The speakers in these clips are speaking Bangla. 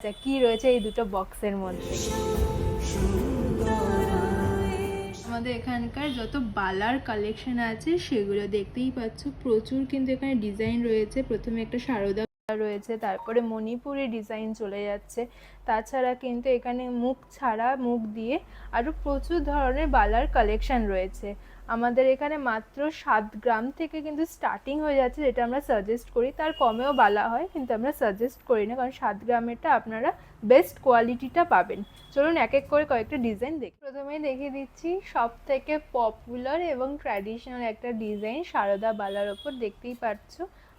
আচ্ছা, কি রয়েছে এই দুটো বক্সের মধ্যে? আমাদের এখানকার যত বালার কালেকশন আছে সেগুলো দেখতেই পাচ্ছ, প্রচুর কিন্তু এখানে ডিজাইন রয়েছে। প্রথমে একটা সারদা রয়েছে, তারপরে মণিপুরি ডিজাইন চলে যাচ্ছে। তাছাড়া কিন্তু এখানে মুখ ছাড়া, মুখ দিয়ে আরও প্রচুর ধরনের বালার কালেকশন রয়েছে। আমাদের এখানে মাত্র 7 গ্রাম থেকে কিন্তু স্টার্টিং হয়ে যাচ্ছে, যেটা আমরা সাজেস্ট করি। তার কমেও বালা হয়, কিন্তু আমরা সাজেস্ট করি না, কারণ 7 গ্রামেরটা আপনারা বেস্ট কোয়ালিটিটা পাবেন। চলুন এক এক করে কয়েকটা ডিজাইন দেখি। প্রথমেই দেখিয়ে দিচ্ছি সব থেকে পপুলার এবং ট্র্যাডিশনাল একটা ডিজাইন সারদা বালার ওপর। দেখতেই পাচ্ছ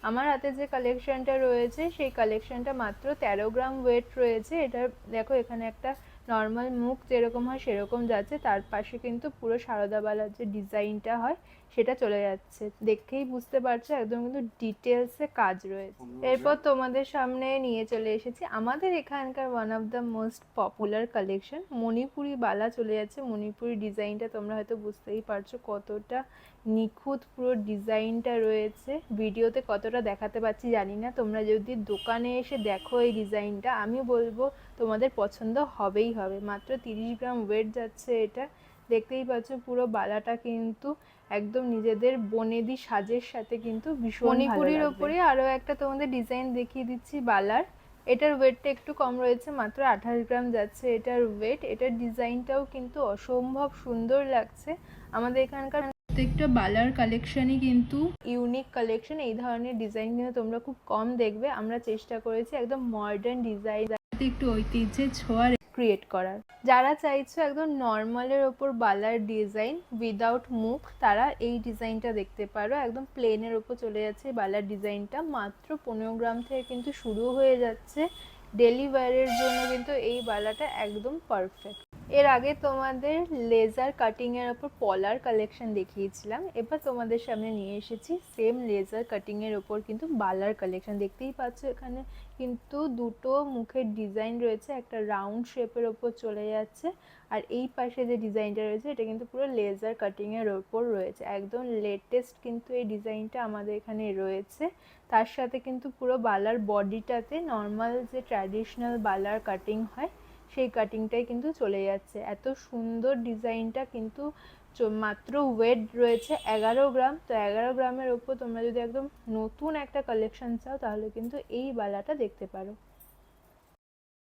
আমার হাতে যে কালেকশনটা রয়েছে সেই কালেকশনটা মাত্র 13 গ্রাম ওয়েট রয়েছে। এটা দেখো, এখানে একটা নর্মাল মুখ যেরকম হয় সেরকম যাচ্ছে, তার পাশে কিন্তু পুরো সারদা বালার যে ডিজাইনটা হয় সেটা চলে যাচ্ছে। দেখেই বুঝতে পারছো একদম কিন্তু ডিটেলসে কাজ রয়েছে। এরপর তোমাদের সামনে নিয়ে চলে এসেছি আমাদের এখানকার one of the most popular collection, Manipuri বালা চলে যাচ্ছে। মণিপুরি ডিজাইনটা তোমরা হয়তো বুঝতেই পারছো কতটা নিখুঁত পুরো ডিজাইনটা রয়েছে। ভিডিওতে কতটা দেখাতে পারছি জানি না, তোমরা যদি দোকানে এসে দেখো এই ডিজাইনটা, আমি বলবো তোমাদের পছন্দ হবেই হবে। মাত্র 30 গ্রাম ওয়েট যাচ্ছে এটা। দেখতেই পাচ্ছ পুরো বালাটা কিন্তু একদম নিজেদের বনেদি সাজের সাথে কিন্তু ভীষণ মণিপুরির ওপরে আরও একটা তোমাদের ডিজাইন দেখিয়ে দিচ্ছি বালার। এটার ওয়েটটা একটু কম রয়েছে, মাত্র 28 গ্রাম যাচ্ছে এটার ওয়েট। এটার ডিজাইনটাও কিন্তু অসম্ভব সুন্দর লাগছে। আমাদের এখানকার প্রত্যেকটা বালার কালেকশনই কিন্তু ইউনিক কালেকশন। এই ধরনের ডিজাইন কিন্তু তোমরা খুব কম দেখবে। আমরা চেষ্টা করেছি একদম মডার্ন ডিজাইন, একটু ঐতিহ্যের ছোঁয়া ক্রিয়েট করার। যারা চাইছো একদম নর্মালের ওপর বালার ডিজাইন উইদাউট মুখ, তারা এই ডিজাইনটা দেখতে পারো। একদম প্লেনের ওপর চলে যাচ্ছে বালার ডিজাইনটা। মাত্র 15 গ্রাম থেকে কিন্তু শুরু হয়ে যাচ্ছে। ডেলি ওয়্যারের জন্য কিন্তু এই বালাটা একদম পারফেক্ট। এর আগে তোমাদের লেজার কাটিংয়ের ওপর পলার কালেকশন দেখিয়েছিলাম, এবার তোমাদের সামনে নিয়ে এসেছি সেম লেজার কাটিংয়ের ওপর কিন্তু বালার কালেকশন। দেখতেই পাচ্ছ এখানে কিন্তু দুটো মুখের ডিজাইন রয়েছে, একটা রাউন্ড শেপের ওপর চলে যাচ্ছে, আর এই পাশে যে ডিজাইনটা রয়েছে এটা কিন্তু পুরো লেজার কাটিংয়ের ওপর রয়েছে। একদম লেটেস্ট কিন্তু এই ডিজাইনটা আমাদের এখানে রয়েছে। তার সাথে কিন্তু পুরো বালার বডিটাতে নর্মাল যে ট্র্যাডিশনাল বালার কাটিং হয় সেই কাটিংটাই কিন্তু চলে যাচ্ছে। এত সুন্দর ডিজাইনটা কিন্তু মাত্র ওয়েট রয়েছে 11 গ্রাম। তো 11 গ্রামের ওপর তোমরা যদি একদম নতুন একটা কালেকশন চাও তাহলে কিন্তু এই বালাটা দেখতে পারো।